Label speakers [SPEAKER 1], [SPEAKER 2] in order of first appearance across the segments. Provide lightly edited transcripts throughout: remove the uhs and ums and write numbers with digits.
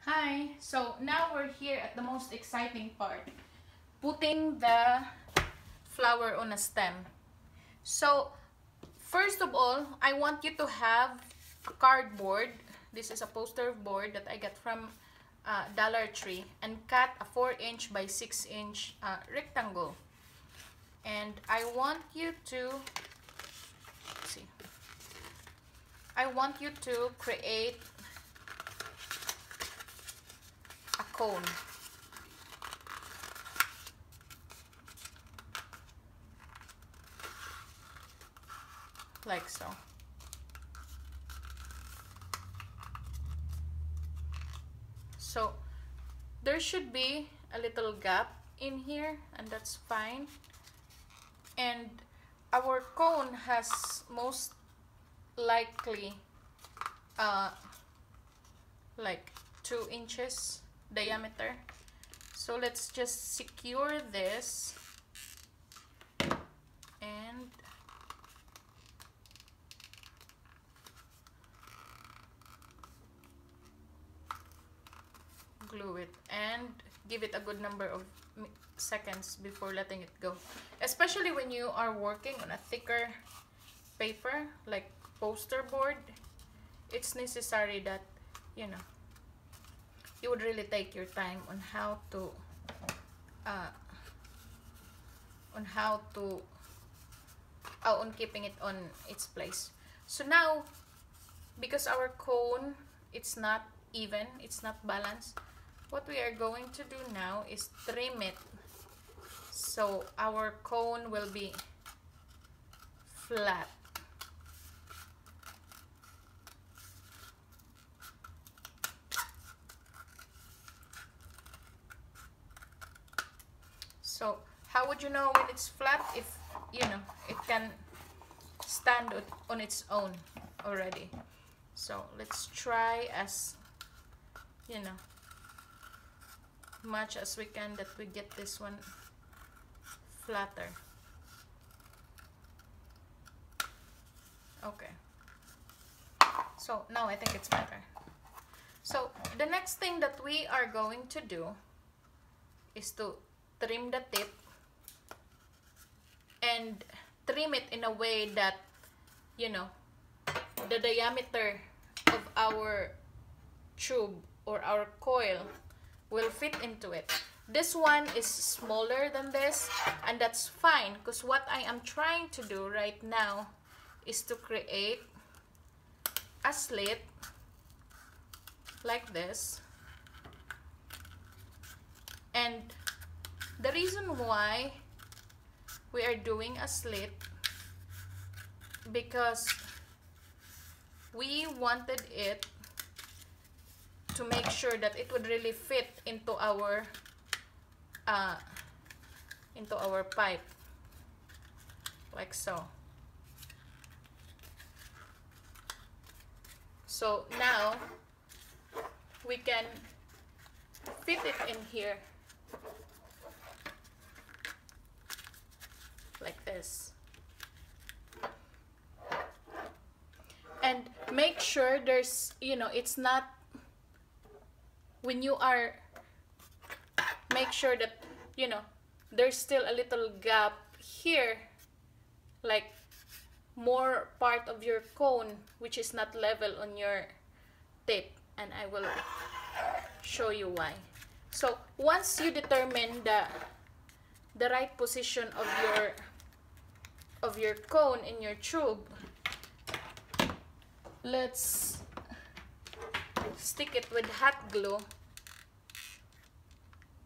[SPEAKER 1] Hi, so now we're here at the most exciting part, putting the flower on a stem. So first of all, I want you to have a cardboard. This is a poster board that I got from Dollar Tree, and cut a 4" by 6" rectangle. And I want you to create a cone. Like so. So there should be a little gap in here, and that's fine. And our cone has most likely like 2 inches diameter. So let's just secure this and glue it, and give it a good number of seconds before letting it go, especially when you are working on a thicker paper like poster board. It's necessary that you would really take your time on how to on keeping it on its place. So now, because our cone, it's not even, it's not balanced, what we are going to do now is trim it so our cone will be flat. So how would you know when it's flat? If it can stand on its own already. So let's try as much as we can that we get this one flatter. Okay, so now I think it's better. So the next thing that we are going to do is to trim the tip, and trim it in a way that the diameter of our tube or our coil will fit into it. This one is smaller than this, and that's fine, because what I am trying to do right now is to create a slit like this. And the reason why we are doing a slit, because we wanted it to make sure that it would really fit into our pipe, like so. So now we can fit it in here like this. And make sure there's, it's not, when you are, make sure that, there's still a little gap here, like more part of your cone which is not level on your tip, and I will show you why. So once you determine the right position of your cone in your tube, let's stick it with hot glue,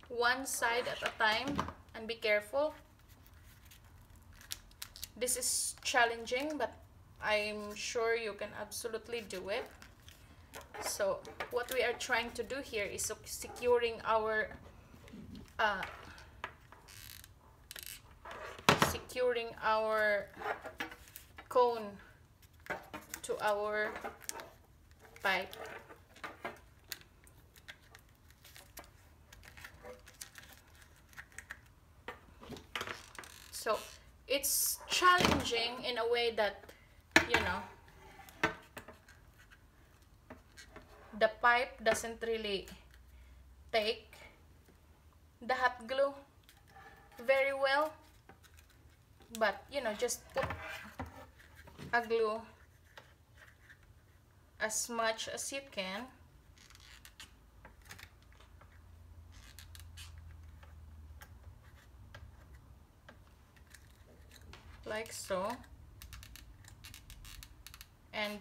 [SPEAKER 1] one side at a time, and be careful. This is challenging, but I'm sure you can absolutely do it. So what we are trying to do here is securing our cone to our pipe. So it's challenging in a way that the pipe doesn't really take the hot glue very well, but you know, just put a glue as much as you can. Like so. And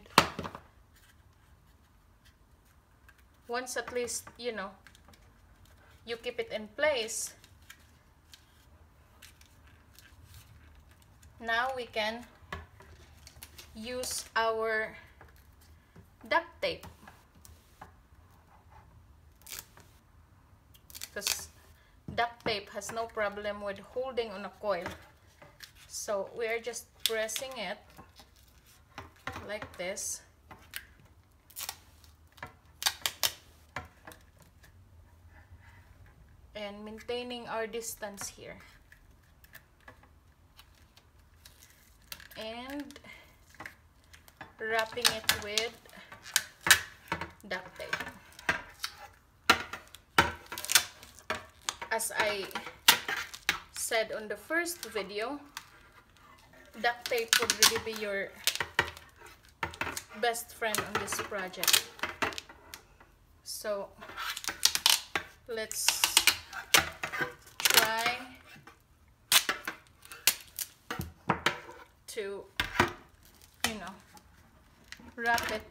[SPEAKER 1] once at least, you know, you keep it in place, now we can use our duct tape, because duct tape has no problem with holding on a coil. So we are just pressing it like this. And maintaining our distance here. And wrapping it with duct tape. As I said on the first video, duct tape would really be your best friend on this project. So let's try to, you know, wrap it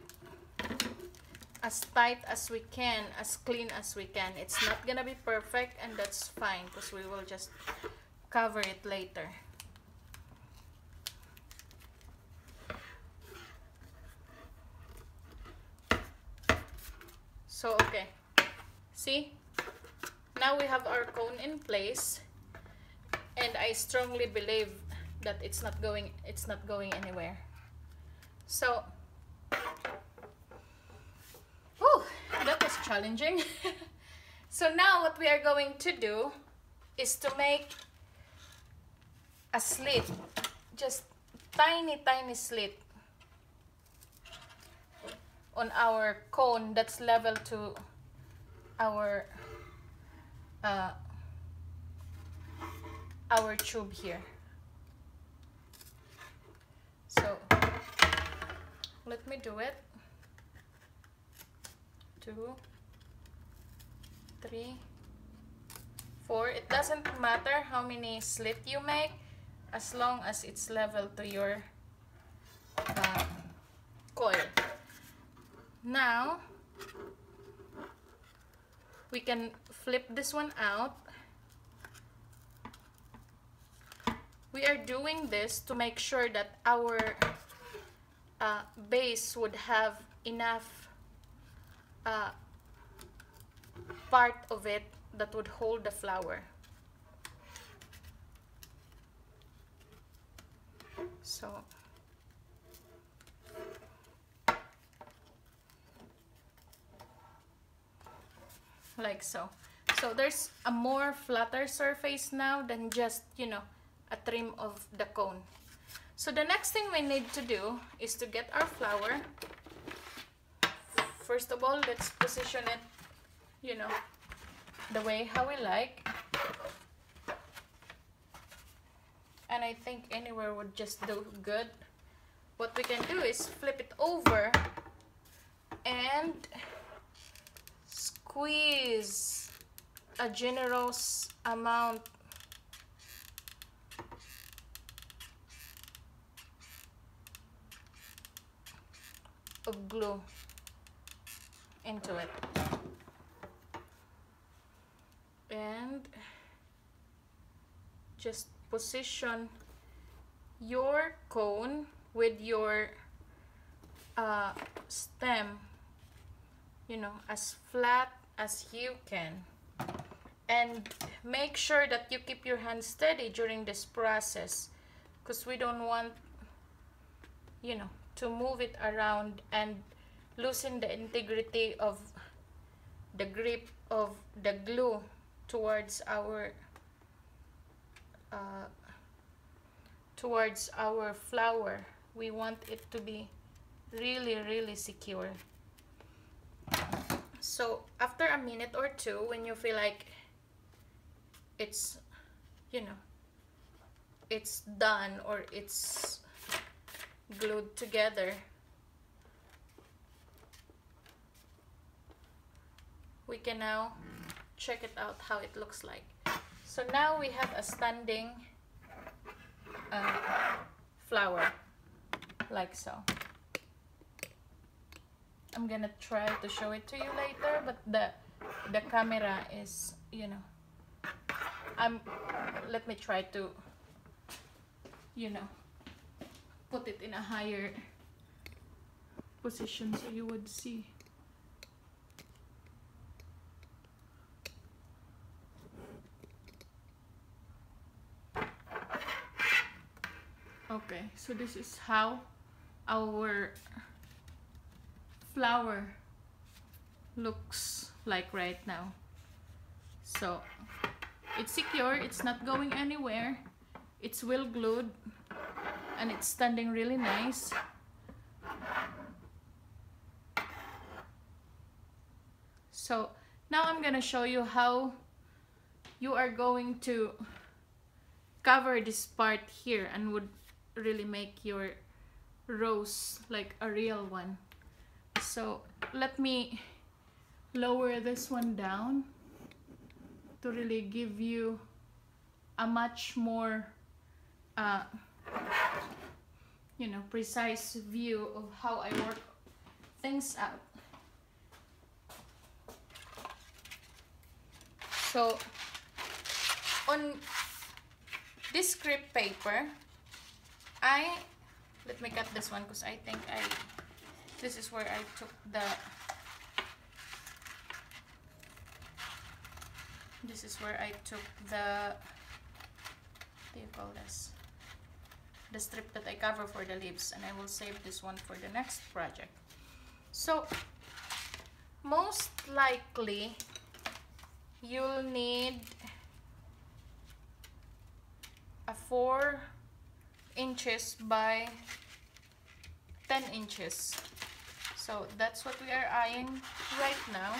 [SPEAKER 1] as tight as we can, as clean as we can. It's not gonna be perfect, and that's fine because we will just cover it later. So okay, see, now we have our cone in place, and I strongly believe that it's not going anywhere. So whew, that was challenging. So now what we are going to do is to make a slit, just tiny slit on our cone that's level to our tube here. So let me do it. 2, 3, 4. It doesn't matter how many slit you make, as long as it's level to your coil. Now we can flip this one out. We are doing this to make sure that our base would have enough part of it that would hold the flower. So like so. So there's a more flatter surface now than just, you know, a trim of the cone. So the next thing we need to do is to get our flower. First of all, let's position it, you know, the way how we like. And I think anywhere would just do good. What we can do is flip it over and squeeze a generous amount of glue into it, and just position your cone with your stem, you know, as flat as you can, and make sure that you keep your hand steady during this process, because we don't want, you know, to move it around and loosen the integrity of the grip of the glue towards our flower. We want it to be really secure. So after a minute or two, when you feel like it's, you know, it's done or it's glued together, we can now check it out how it looks like. So now we have a standing flower, like so. I'm gonna try to show it to you later, but the camera is, you know, let me try to, you know, put it in a higher position so you would see. Okay, so this is how our flower looks like right now. So it's secure, it's not going anywhere, it's well glued, and it's standing really nice. So now I'm gonna show you how you are going to cover this part here and would really make your rose like a real one. So let me lower this one down to really give you a much more you know, precise view of how I work things out. So on this script paper, let me cut this one because I think this is where I took the what do you call this? The strip that I cover for the leaves, and I will save this one for the next project. So most likely you'll need a 4 inches by 10 inches. So that's what we are eyeing right now.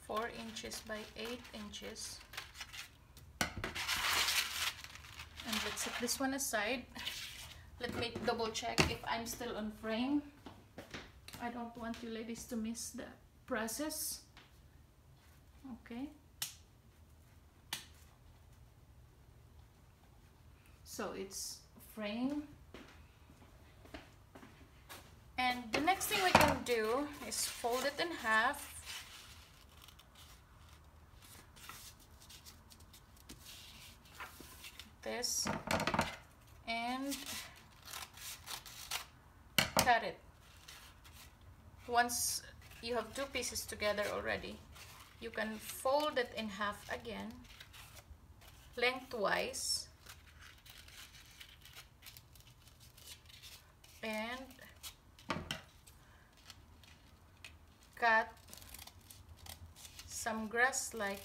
[SPEAKER 1] Four inches by 8 inches. And let's set this one aside. Let me double check if I'm still on frame. I don't want you ladies to miss the process. Okay. So it's frame. And the next thing we can do is fold it in half. This and cut it. Once you have 2 pieces together already, you can fold it in half again, lengthwise, and cut some grass-like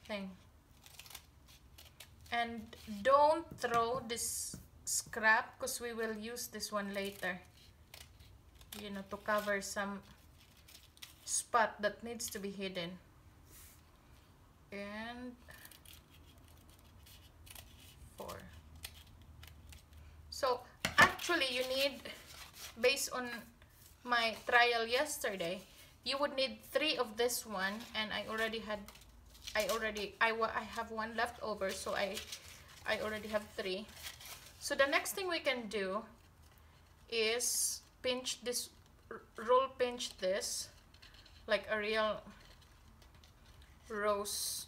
[SPEAKER 1] thing. And don't throw this scrap because we will use this one later, you know, to cover some spot that needs to be hidden. And 4. So actually you need, based on my trial yesterday, you would need 3 of this one, and I have one left over, so I already have 3. So the next thing we can do is pinch this, roll pinch this like a real rose.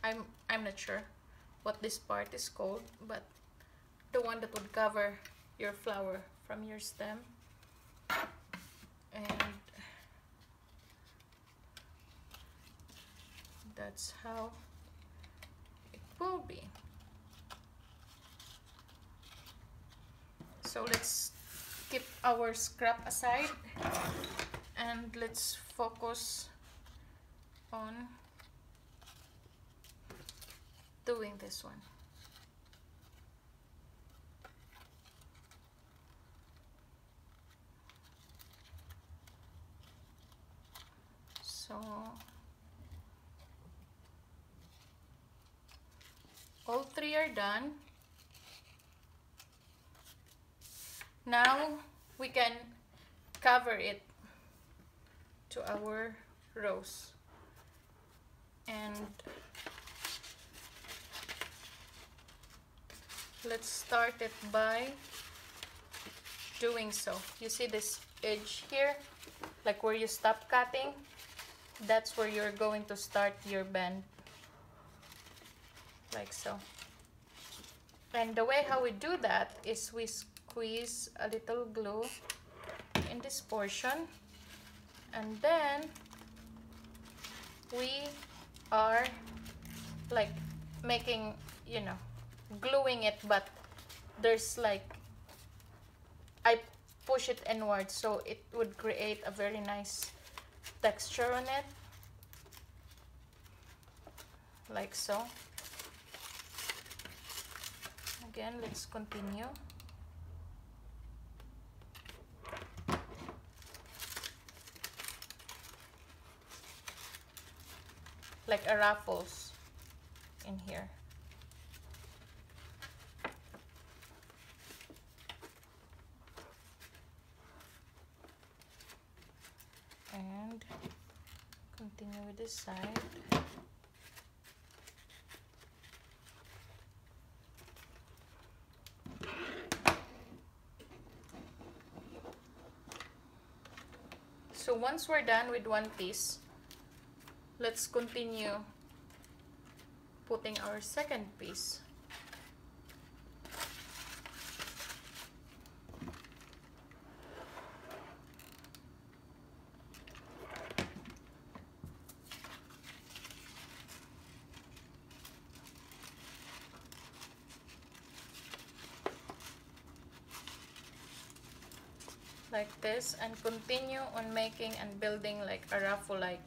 [SPEAKER 1] I'm not sure what this part is called, but the one that would cover your flower from your stem. And that's how it will be. So let's keep our scrap aside and let's focus on doing this one. So all three are done. Now we can cover it to our rose, and let's start it by doing so. You see this edge here, like where you stop cutting, that's where you're going to start your bend, like so. And the way how we do that is we squeeze a little glue in this portion, and then we are like making, you know, gluing it, but there's like, I push it inward so it would create a very nice texture on it, like so. Again, let's continue. Like a ruffles in here. And continue with this side. So once we're done with one piece, let's continue putting our second piece. Like this, and continue on making and building like a ruffle like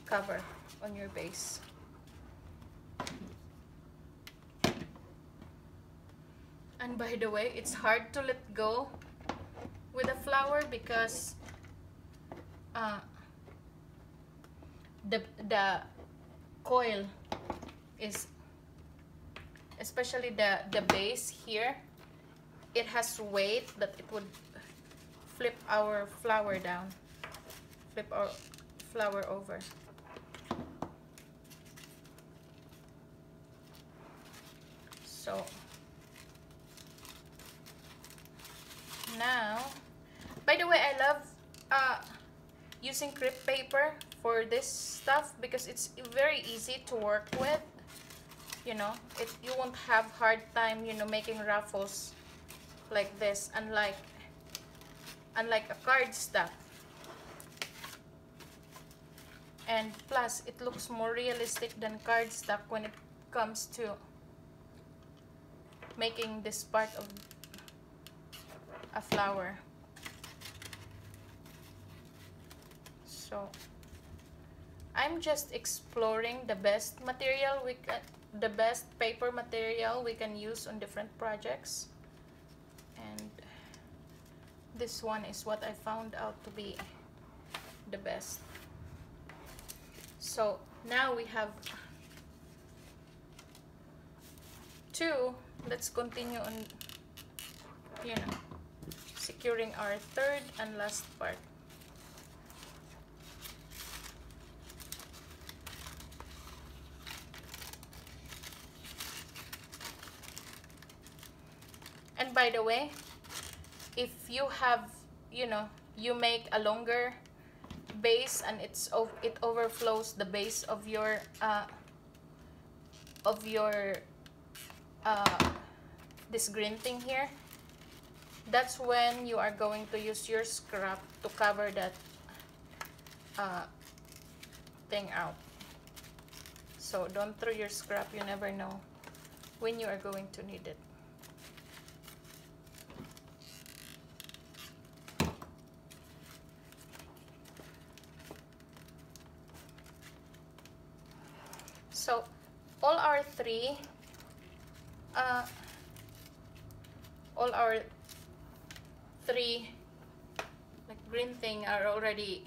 [SPEAKER 1] cover on your base. And by the way, it's hard to let go with a flower because the coil is, especially the base here, it has weight that it would flip our flower down, flip our flower over. So now, by the way, I love using crepe paper for this stuff because it's very easy to work with. You know, you won't have hard time, you know, making ruffles like this, unlike a cardstock. And plus, it looks more realistic than cardstock when it comes to making this part of a flower. So I'm just exploring the best material the best paper material we can use on different projects, and this one is what I found out to be the best. So now we have two. Let's continue on, you know, securing our third and last part. And by the way, if you have, you know, you make a longer base and it overflows the base of your this green thing here, that's when you are going to use your scrap to cover that thing out. So don't throw your scrap, you never know when you are going to need it. So all our three like green thing are already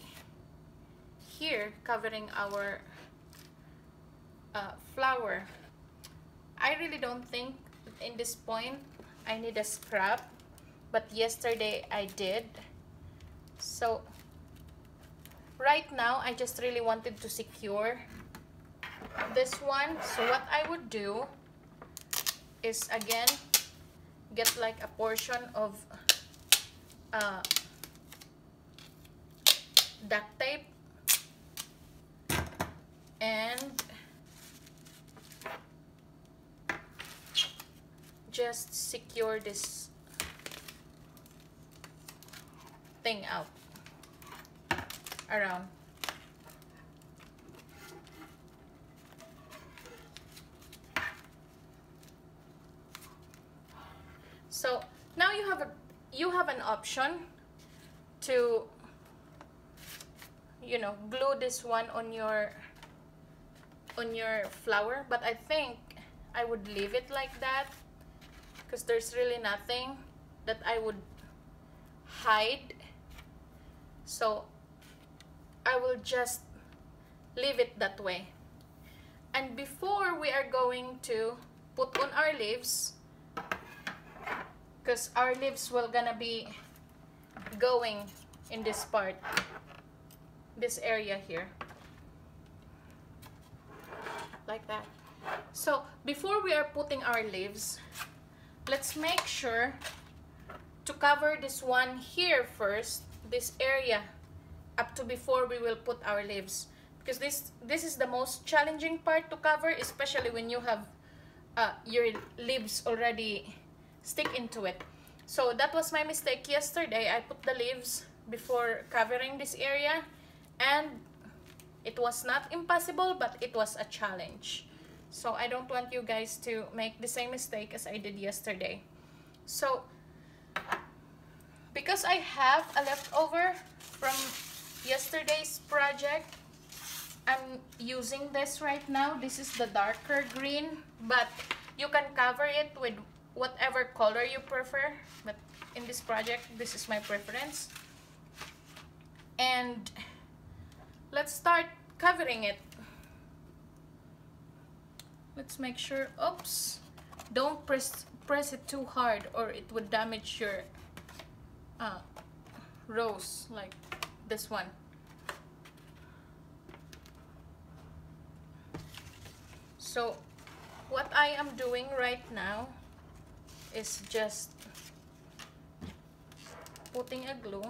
[SPEAKER 1] here covering our flower. I really don't think in this point I need a scrap, but yesterday I did. So right now I just really wanted to secure this one. So what I would do is again get like a portion of duct tape and just secure this thing out around. So now you have an option to, you know, glue this one on your flower, but I think I would leave it like that because there's really nothing that I would hide. So I will just leave it that way. And before we are going to put on our leaves, because our leaves will gonna be going in this part, this area here, like that. So before we are putting our leaves, let's make sure to cover this one here first, this area up to before we will put our leaves, because this is the most challenging part to cover, especially when you have your leaves already stick into it. So that was my mistake yesterday. I put the leaves before covering this area, and it was not impossible, but it was a challenge. So I don't want you guys to make the same mistake as I did yesterday. So because I have a leftover from yesterday's project, I'm using this right now. This is the darker green, but you can cover it with whatever color you prefer, but in this project this is my preference. And let's start covering it. Let's make sure, oops, don't press it too hard or it would damage your rose like this one. So what I am doing right now is just putting a glue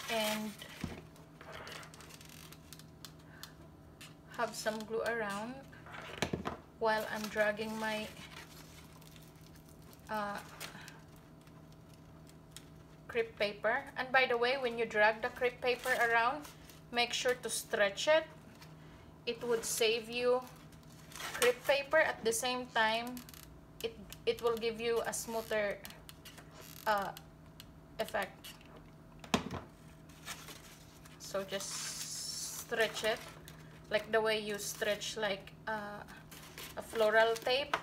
[SPEAKER 1] and have some glue around while I'm dragging my crepe paper. And by the way, when you drag the crepe paper around, make sure to stretch it. It would save you crepe paper. At the same time, it will give you a smoother effect. So just stretch it like the way you stretch like a floral tape.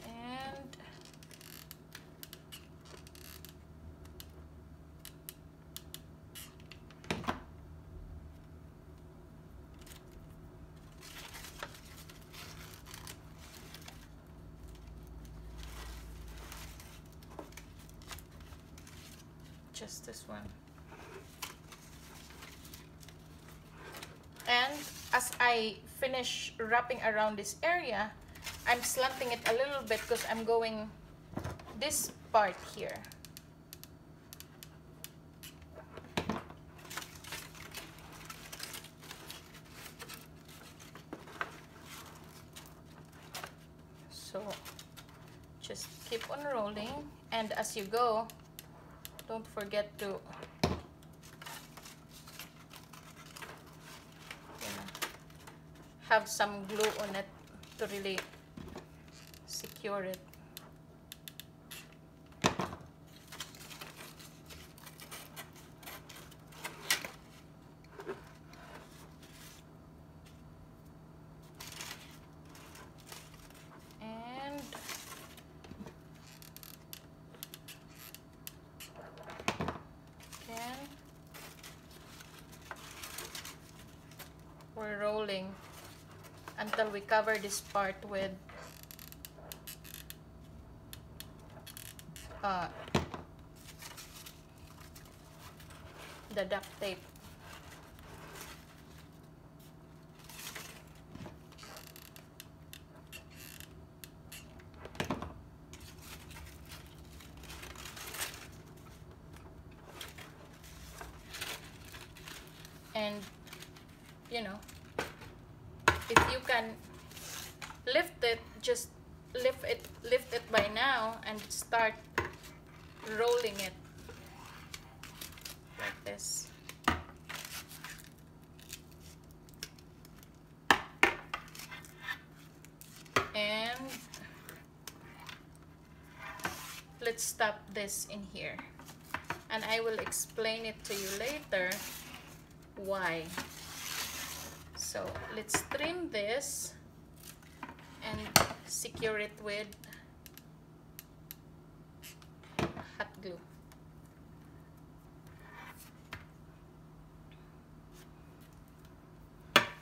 [SPEAKER 1] And just this one. And as I finish wrapping around this area, I'm slanting it a little bit because I'm going this part here. So just keep on rolling, and as you go, don't forget to have some glue on it to really secure it. rolling until we cover this part with the duct tape. And you know, if you can lift it, just lift it by now and start rolling it like this. And let's stop this in here, and I will explain it to you later why. So let's trim this and secure it with hot glue.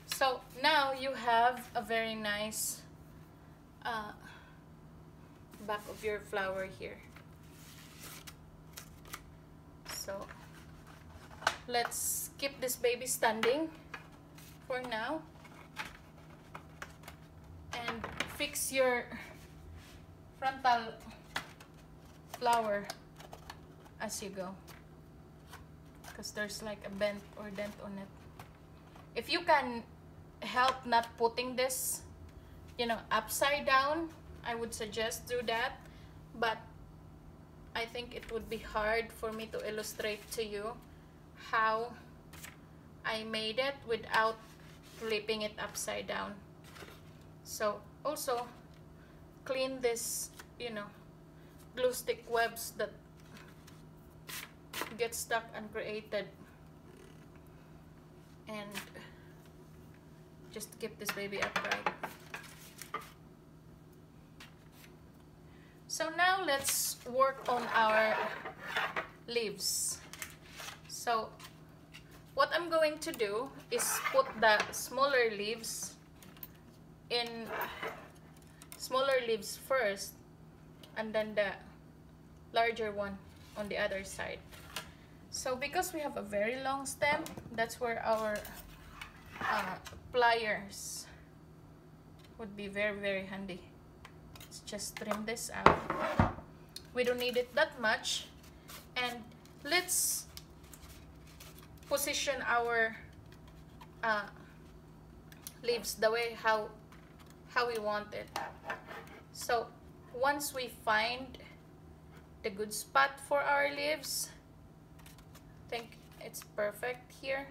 [SPEAKER 1] So now you have a very nice back of your flower here. So let's keep this baby standing for now and fix your frontal flower as you go, because there's like a bend or dent on it. If you can help not putting this, you know, upside down, I would suggest do that, but I think it would be hard for me to illustrate to you how I made it without flipping it upside down. So also clean this, you know, glue stick webs that get stuck and created, and just keep this baby upright. So now let's work on our leaves. So what I'm going to do is put the smaller leaves first, and then the larger one on the other side. So because we have a very long stem, that's where our pliers would be very, very handy. Let's just trim this out. We don't need it that much, and let's position our leaves the way how we want it. So once we find the good spot for our leaves, I think it's perfect here.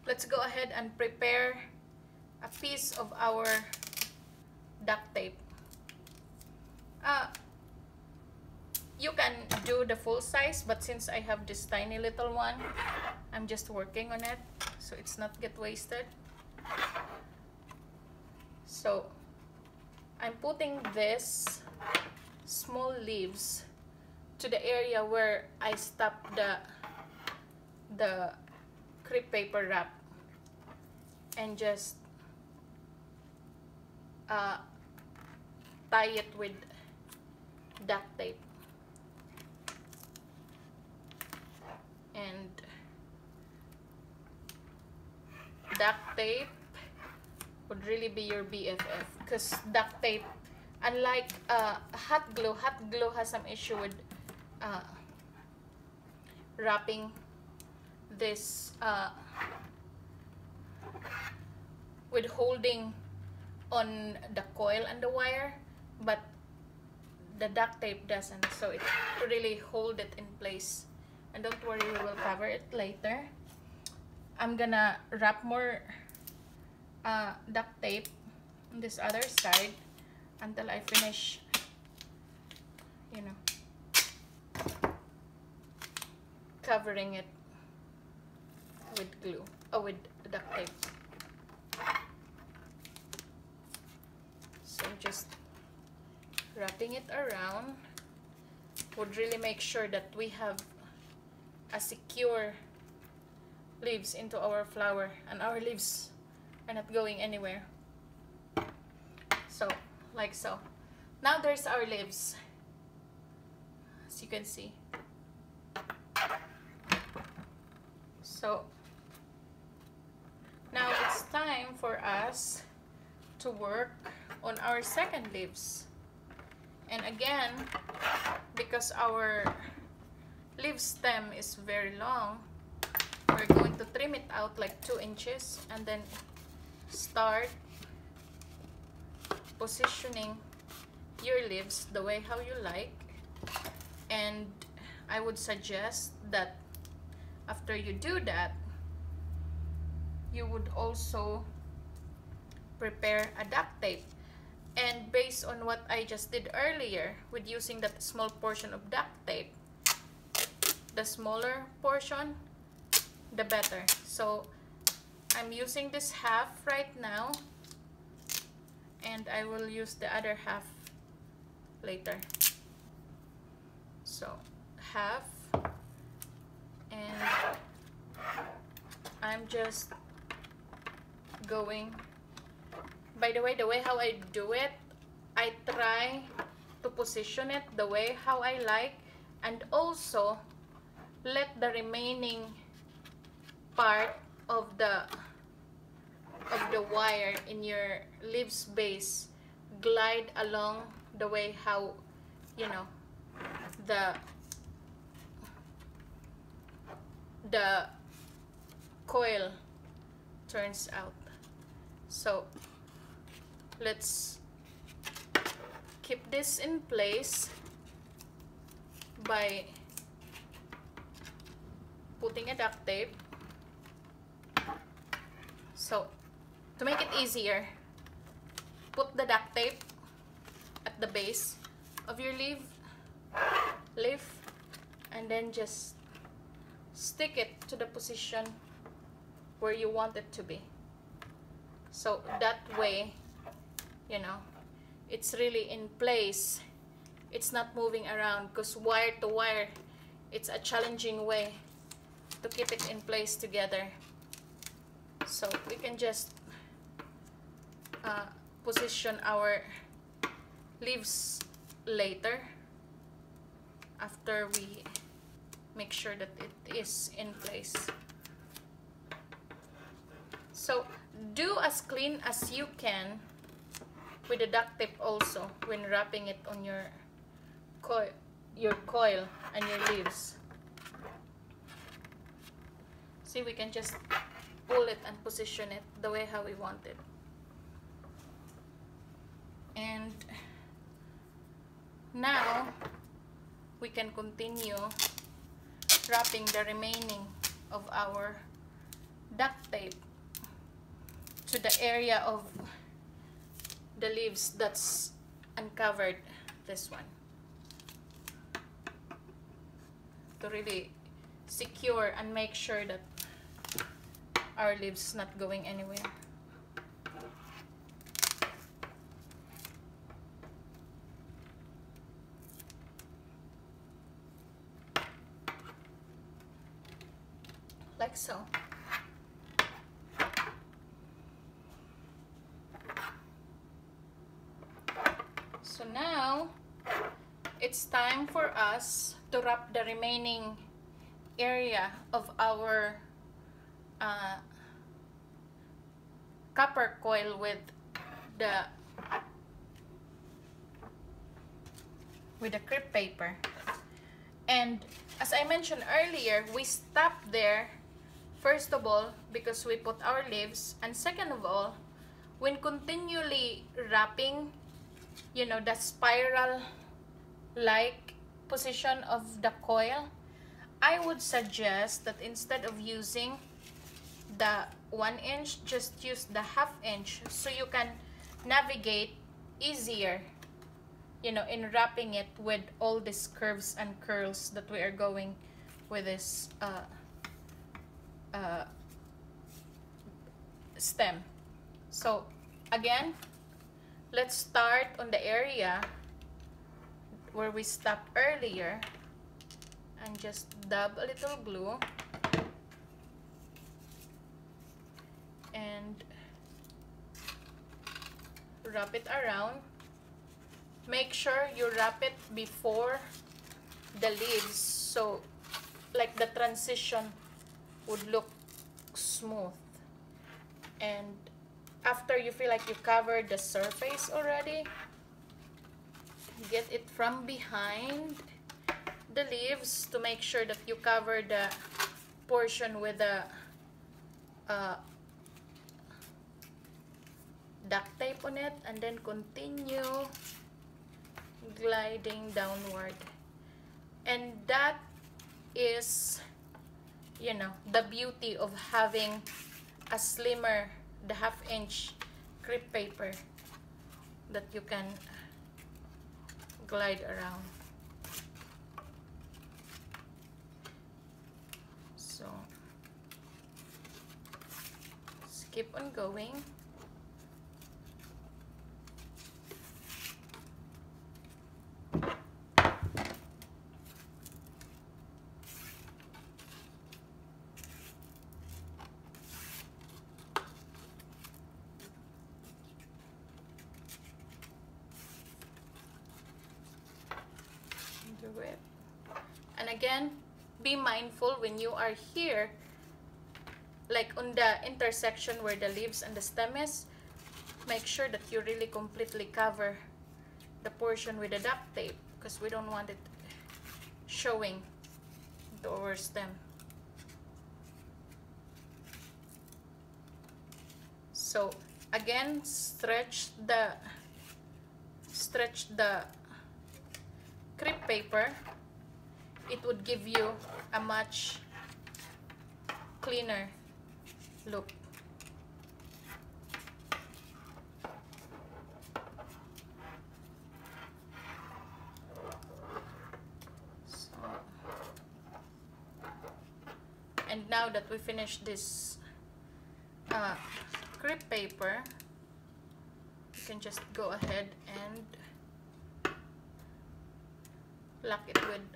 [SPEAKER 1] Let's go ahead and prepare a piece of our duct tape. You can do the full size, but since I have this tiny little one, I'm just working on it so it's not get wasted. So I'm putting this small leaves to the area where I stopped the crepe paper wrap, and just tie it with duct tape. And duct tape would really be your BFF, because duct tape, unlike hot glue has some issue with wrapping this with holding on the coil and the wire, but the duct tape doesn't, so it really hold it in place. And don't worry, we will cover it later. I'm gonna wrap more duct tape on this other side until I finish, you know, covering it with glue, with duct tape. So just wrapping it around would really make sure that we have a secure leaves into our flower, and our leaves are not going anywhere. So, like so. Now there's our leaves, as you can see. So, now it's time for us to work on our second leaves. And again, because our leaf stem is very long, we're going to trim it out like 2 inches and then start positioning your leaves the way how you like. And I would suggest that after you do that, you would also prepare a duct tape. And based on what I just did earlier with using that small portion of duct tape, the smaller portion, the better. So I'm using this half right now, and I will use the other half later. So half, and I'm just going. By the way how I do it, I try to position it the way how I like, and also let the remaining part of the wire in your leaves base glide along the way how, you know, the coil turns out. So let's keep this in place by putting a duct tape. So to make it easier, put the duct tape at the base of your leaf, and then just stick it to the position where you want it to be. So that way, you know, it's really in place. It's not moving around, because wire to wire, it's a challenging way to keep it in place together. So we can just position our leaves later, after we make sure that it is in place. So do as clean as you can with the duct tape also when wrapping it on your coil and your leaves. See, we can just pull it and position it the way how we want it. And now we can continue wrapping the remaining of our duct tape to the area of the leaves that's uncovered, this one, to really secure and make sure that our leaves not going anywhere. Like so. So now it's time for us to wrap the remaining area of our copper coil with the crepe paper. And as I mentioned earlier, we stop there, first of all, because we put our leaves, and second of all, when continually wrapping, you know, the spiral like position of the coil, I would suggest that instead of using the 1 inch, just use the 1/2 inch, so you can navigate easier, you know, in wrapping it with all these curves and curls that we are going with this stem. So again, let's start on the area where we stopped earlier, and just dab a little glue and wrap it around. Make sure you wrap it before the leaves, so like the transition would look smooth. And after you feel like you covered the surface already, get it from behind the leaves to make sure that you cover the portion with the duct tape on it, and then continue gliding downward. And that is, you know, the beauty of having a slimmer, the 1/2 inch crepe paper that you can glide around. So just keep on going. Do it. And again, be mindful when you are here, like on the intersection where the leaves and the stem is, make sure that you really completely cover the portion with the duct tape, because we don't want it showing to our stem. So again, stretch the crepe paper. It would give you a much cleaner look. So, and now that we finished this crepe paper, you can just go ahead and lock it with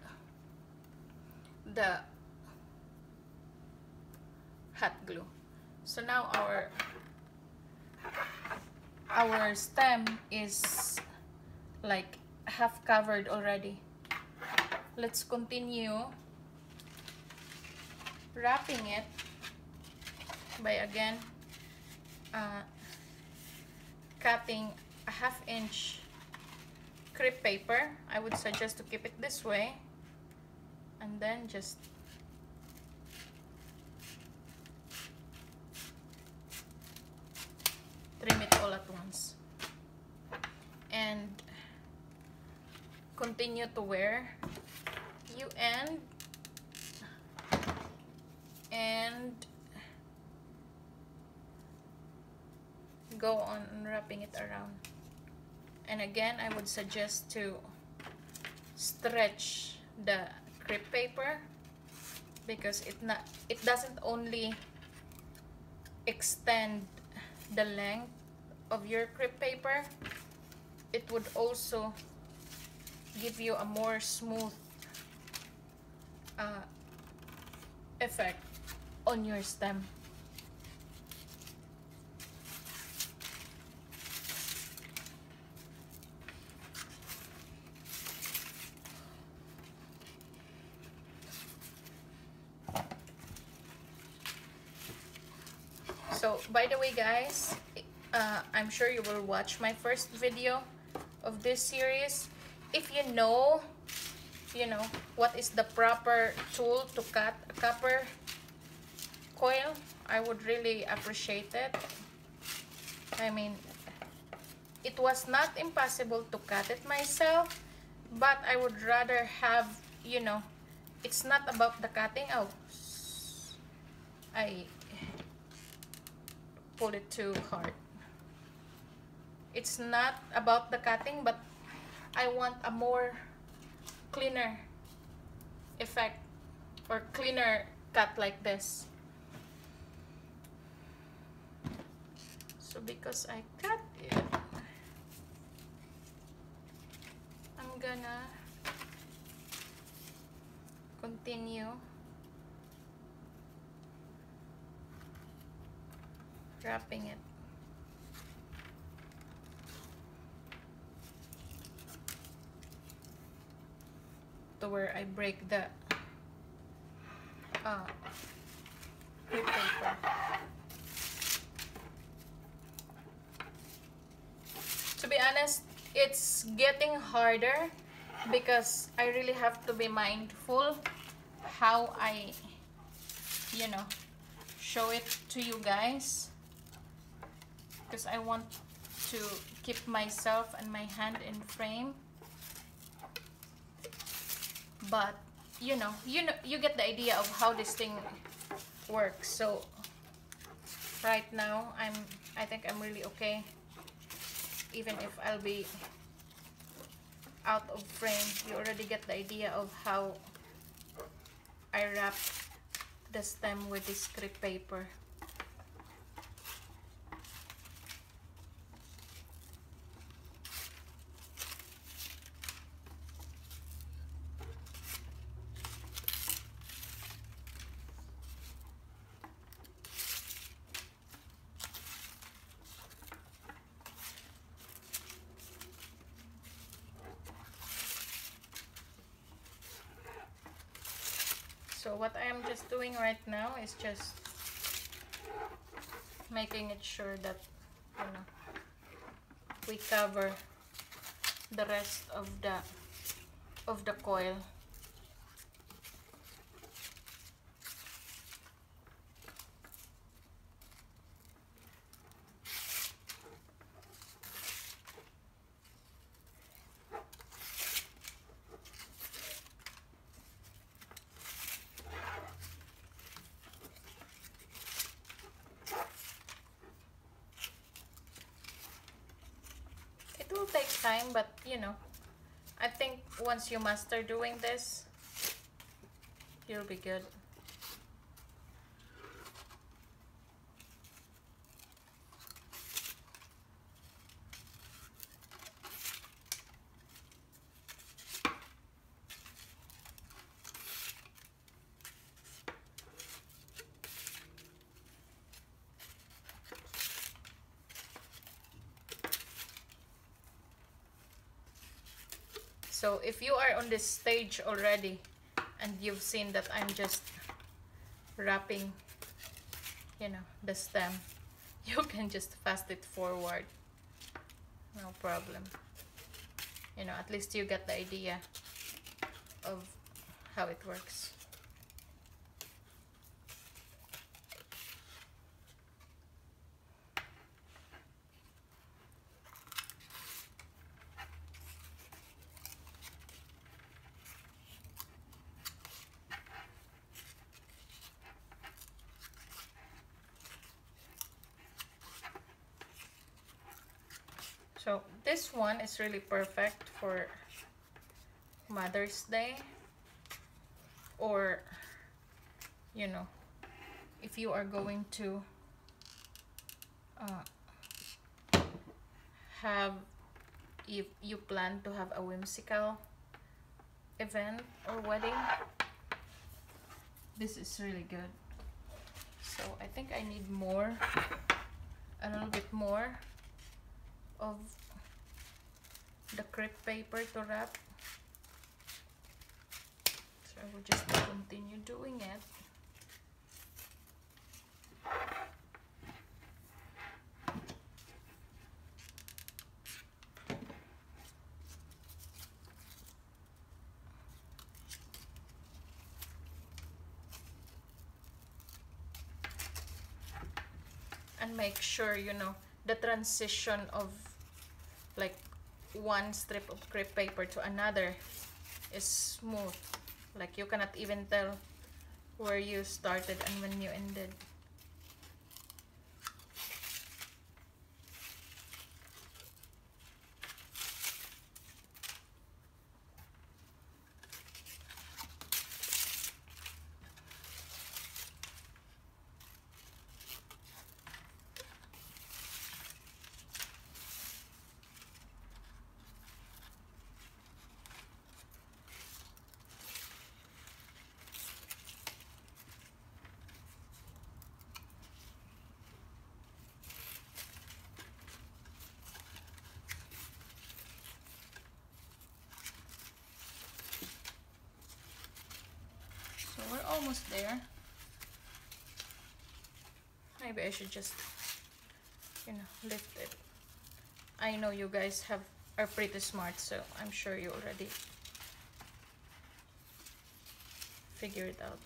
[SPEAKER 1] the hot glue. So now our stem is like half covered already. Let's continue wrapping it by again cutting a 1/2 inch crepe paper. I would suggest to keep it this way, and then just trim it all at once, and continue to where you end, and go on wrapping it around. And again, I would suggest to stretch the crepe paper, because it doesn't only extend the length of your crepe paper, it would also give you a more smooth effect on your stem. So by the way guys, I'm sure you will watch my first video of this series. If you know what is the proper tool to cut a copper coil, I would really appreciate it. I mean, it was not impossible to cut it myself, but I would rather have, it's not about the cutting. Oh, I pulled it too hard. It's not about the cutting, but I want a more cleaner effect, or cleaner cut like this. So because I cut it, I'm gonna continue wrapping it. To where I break the crepe paper. To be honest, it's getting harder because I really have to be mindful how I, you know, show it to you guys, because I want to keep myself and my hand in frame. But you get the idea of how this thing works. So right now I think I'm really okay, even if I'll be out of frame. You already get the idea of how I wrap the stem with this crepe paper. So what I am just doing right now is just making it sure that, you know, we cover the rest of the coil. It will take time, but you know, I think once you master doing this, you'll be good. So if you are on this stage already and you've seen that I'm just wrapping, you know, the stem, you can just fast it forward, no problem. You know, at least you get the idea of how it works. So this one is really perfect for Mother's Day, or you know, if you are going to if you plan to have a whimsical event or wedding, this is really good. So I think I need a little bit more of the crepe paper to wrap. So I will just continue doing it. And make sure, you know, the transition of like one strip of crepe paper to another is smooth. Like you cannot even tell where you started and when you ended. almost there. Maybe I should just, you know, lift it. I know you guys are pretty smart, so I'm sure you already figure it out.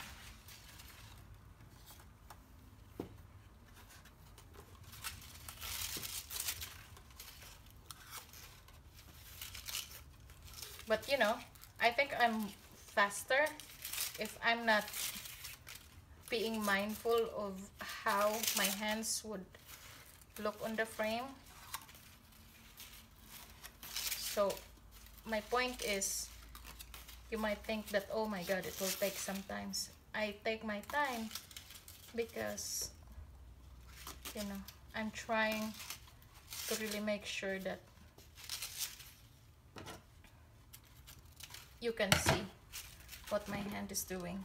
[SPEAKER 1] But you know, I think I'm faster if I'm not being mindful of how my hands would look on the frame. So my point is, you might think that, oh my god, it will take some time. I take my time because, you know, I'm trying to really make sure that you can see what my hand is doing,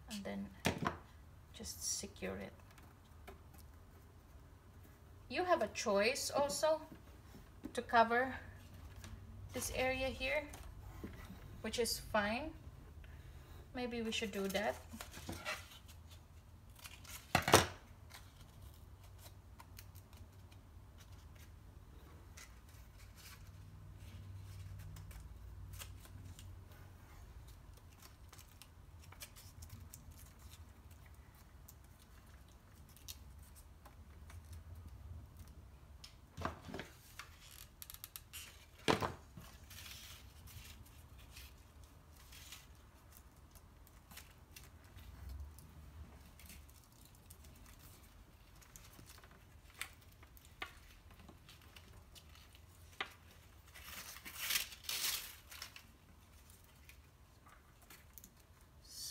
[SPEAKER 1] and then just secure it. You have a choice also to cover this area here, which is fine. Maybe we should do that.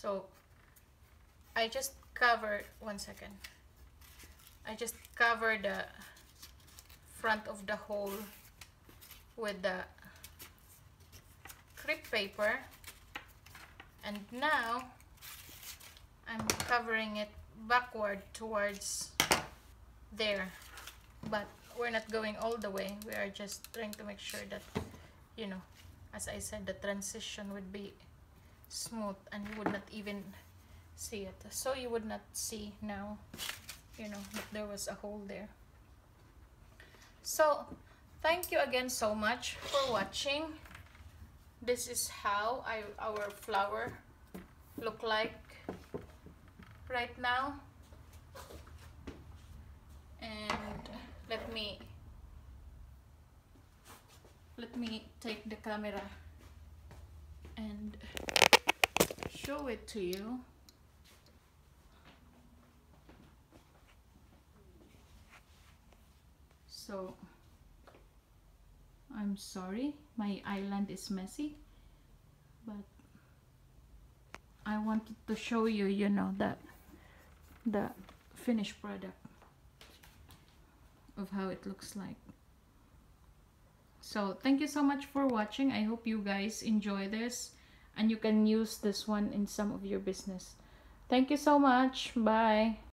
[SPEAKER 1] So I just cover, one second, I just cover the front of the hole with the crepe paper, and now I'm covering it backward towards there, but we're not going all the way. We are just trying to make sure that, you know, as I said, the transition would be smooth and you would not even see it. So you would not see now, you know, that there was a hole there. So thank you again so much for watching. This is how our flower look like right now. And let me take the camera and show it to you. So I'm sorry my island is messy, but I wanted to show you, you know, that the finished product of how it looks like. So thank you so much for watching. I hope you guys enjoy this and you can use this one in some of your business. Thank you so much. Bye.